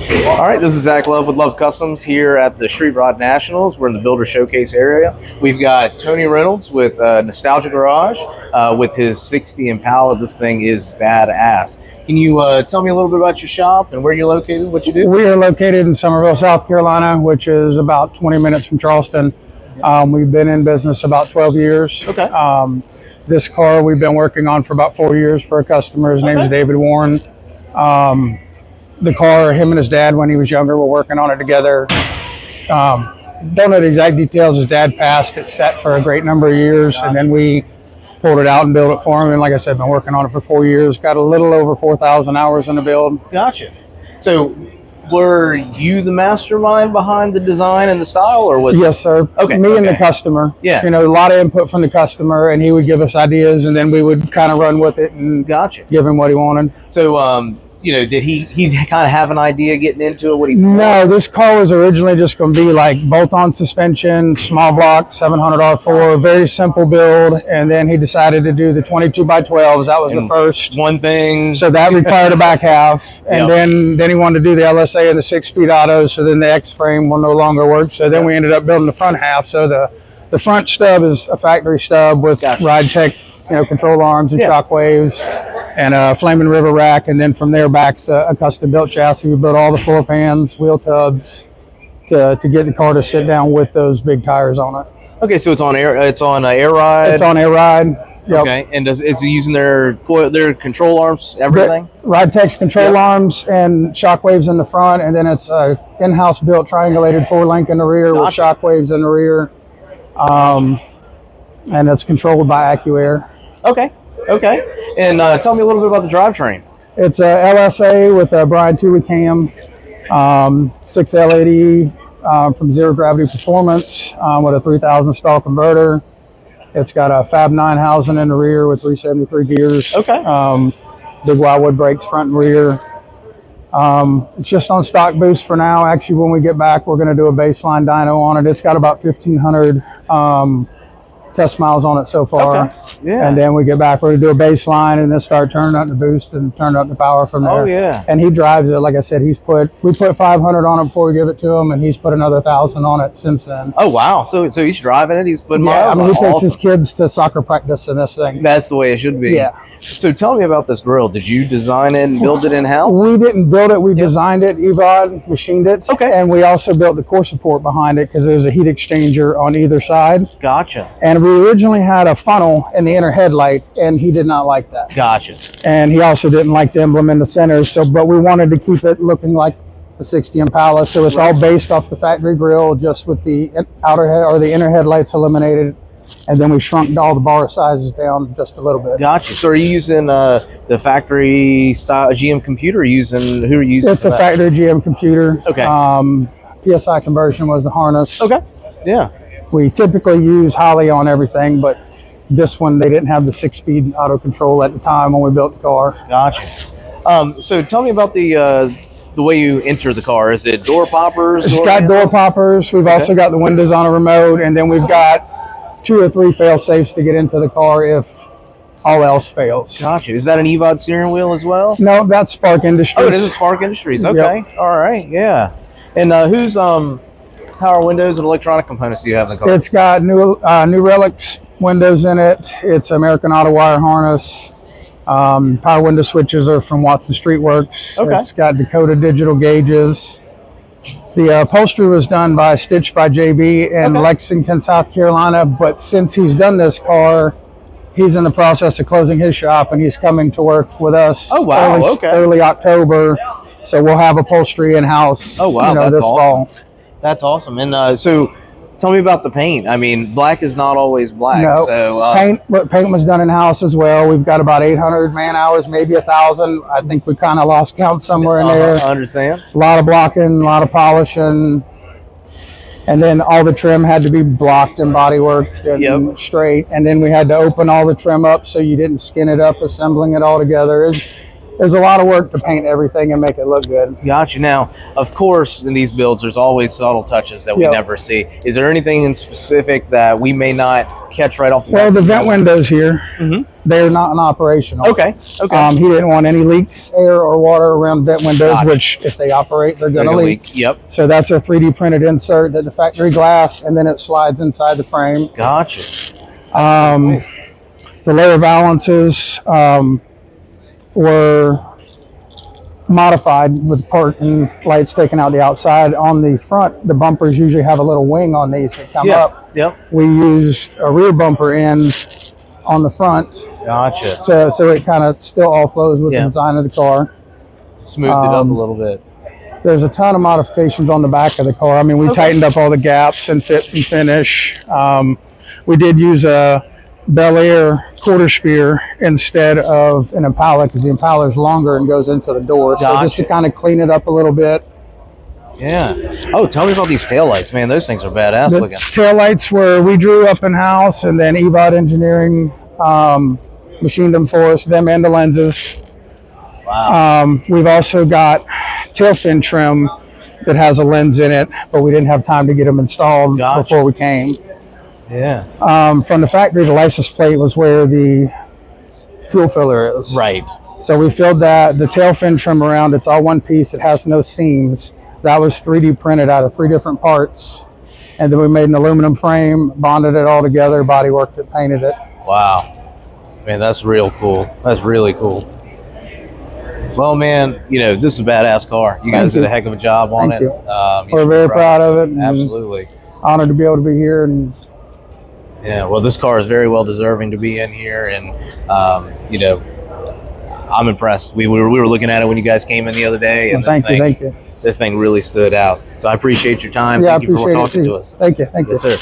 All right, this is Zach Love with Love Customs here at the Street Rod Nationals. We're in the Builder Showcase area. We've got Tony Reynolds with Nostalgia Garage with his 60 Impala. This thing is badass. Can you tell me a little bit about your shop and where you're located, what you do? We are located in Summerville, South Carolina, which is about 20 minutes from Charleston. We've been in business about 12 years. Okay. This car we've been working on for about 4 years for a customer. His name's David Warren. The car, him and his dad, when he was younger, were working on it together. Don't know the exact details. His dad passed. It sat for a great number of years, and then we pulled it out and built it for him. And like I said, been working on it for 4 years. Got a little over 4,000 hours in the build. Gotcha. So, were you the mastermind behind the design and the style, or was Yes, sir. Okay. Me and the customer. Yeah. You know, a lot of input from the customer, and he would give us ideas, and then we would kind of run with it and Gotcha. give him what he wanted. So, you know, did he kind of have an idea getting into it? What he No, this car was originally just going to be like bolt-on suspension, small block, 700 R4, very simple build. And then he decided to do the 22x12s. That was the first one thing. So that required a back half. And then he wanted to do the LSA and the 6-speed auto. So then the X-frame will no longer work. So then we ended up building the front half. So the front stub is a factory stub with ride check, you know, control arms and shock waves, and a Flaming River rack, and then from there back's a custom built chassis. We built all the floor pans, wheel tubs to get the car to sit down with those big tires on it. Okay, so it's on air. It's on air ride. It's on air ride. Yep. Okay, and is he using their control arms, everything? Ride Tech's control arms and shock waves in the front, and then it's a in-house built triangulated 4-link in the rear with shock waves in the rear, and it's controlled by AccuAir. Okay. And tell me a little bit about the drivetrain. It's a LSA with a Bride 2 with cam, 6L80 from Zero Gravity Performance with a 3000 stall converter. It's got a Fab 9 housing in the rear with 373 gears. Okay. Big wildwood brakes front and rear. It's just on stock boost for now. Actually, when we get back, we're going to do a baseline dyno on it. It's got about 1,500 test miles on it so far. Okay. Yeah. And then we get back, we're going to do a baseline and then start turning up the boost and turn up the power from there. Oh, yeah. And he drives it. Like I said, we put 500 on it before we give it to him, and he's put another 1,000 on it since then. Oh, wow. So he's driving it. He's putting miles on it. He takes his kids to soccer practice in this thing. That's the way it should be. Yeah. So tell me about this grill. Did you design it and build it in-house? We didn't build it. We designed it. EVOD machined it. Okay. And we also built the core support behind it because there's a heat exchanger on either side. Gotcha. And we originally had a funnel in the inner headlight, and he did not like that. Gotcha. And he also didn't like the emblem in the center. But we wanted to keep it looking like the 60 Impala. So it's all based off the factory grille, just with the outer head or the inner headlights eliminated. And then we shrunk all the bar sizes down just a little bit. Gotcha. So are you using the factory style GM computer? Who are you using? It's a factory GM computer. Okay. PSI conversion was the harness. Okay. Yeah. We typically use Holley on everything, but this one, they didn't have the 6-speed auto control at the time when we built the car. Gotcha. So tell me about the way you enter the car. Is it door poppers? It's got door poppers. We've also got the windows on a remote, and then we've got 2 or 3 fail safes to get into the car if all else fails. Gotcha. Is that an EVOD steering wheel as well? No, that's Spark Industries. Oh, it is a Spark Industries. Okay. Yep. All right. Yeah. And whose power windows and electronic components do you have in the car? It's got New Relics windows in it. It's American Auto Wire harness. Power window switches are from Watson Street Works. Okay. It's got Dakota digital gauges. The upholstery was done by Stitch by JB in Lexington, South Carolina. But since he's done this car, he's in the process of closing his shop, and he's coming to work with us. Oh, wow. Early October. So we'll have upholstery in-house. Oh, wow. This fall. That's awesome. And so tell me about the paint. I mean, black is not always black. No. So paint was done in-house as well. We've got about 800 man-hours, maybe 1,000. I think we kind of lost count somewhere in there. I understand. A lot of blocking, a lot of polishing. And then all the trim had to be blocked and body worked and straight. And then we had to open all the trim up so you didn't skin it up, assembling it all together. there's a lot of work to paint everything and make it look good. Gotcha. Now, of course, in these builds, there's always subtle touches that we Yep. never see. Is there anything in specific that we may not catch right off the bat? Well, the vent windows here, Mhm. they're not operational. Okay. Okay. He didn't want any leaks, air or water around vent windows, Gotcha. which if they operate, they're They're going to gonna leak. Yep. So that's a 3D printed insert that the factory glass, and then it slides inside the frame. Gotcha. The lower valances were modified with part and lights taken out the outside. On the front, the bumpers usually have a little wing on these that come Yeah. up. Yep. We used a rear bumper end on the front, Gotcha. so it kind of still all flows with Yeah. the design of the car. Smoothed it up a little bit. There's a ton of modifications on the back of the car. I mean, we tightened up all the gaps and fit and finish. We did use a Bel Air quarter spear instead of an Impala because the Impala is longer and goes into the door. So just to Gotcha. kind of clean it up a little bit. Yeah. Oh, tell me about these taillights, man. Those things are badass The looking. taillights we drew up in house, and then EVOD Engineering machined them for us, them and the lenses. Wow. We've also got tail fin trim that has a lens in it, but we didn't have time to get them installed Gotcha. before we came. Yeah. From the factory, the license plate was where the fuel filler is. Right. So we filled that. The tail fin trim around, it's all one piece. It has no seams. That was 3D printed out of 3 different parts. And then we made an aluminum frame, bonded it all together, body worked it, painted it. Wow. Man, that's real cool. That's really cool. Well, man, you know, this is a badass car. You guys did a heck of a job on Thank it. you. You We're should be very proud of it. And Absolutely. honored to be able to be here. And Yeah, well, this car is very well deserving to be in here, and you know, I'm impressed. We were looking at it when you guys came in the other day, and thank you. this thing really stood out. So I appreciate your time. Yeah, Thank you for I appreciate talking it to too. us. Thank you. Yes, sir.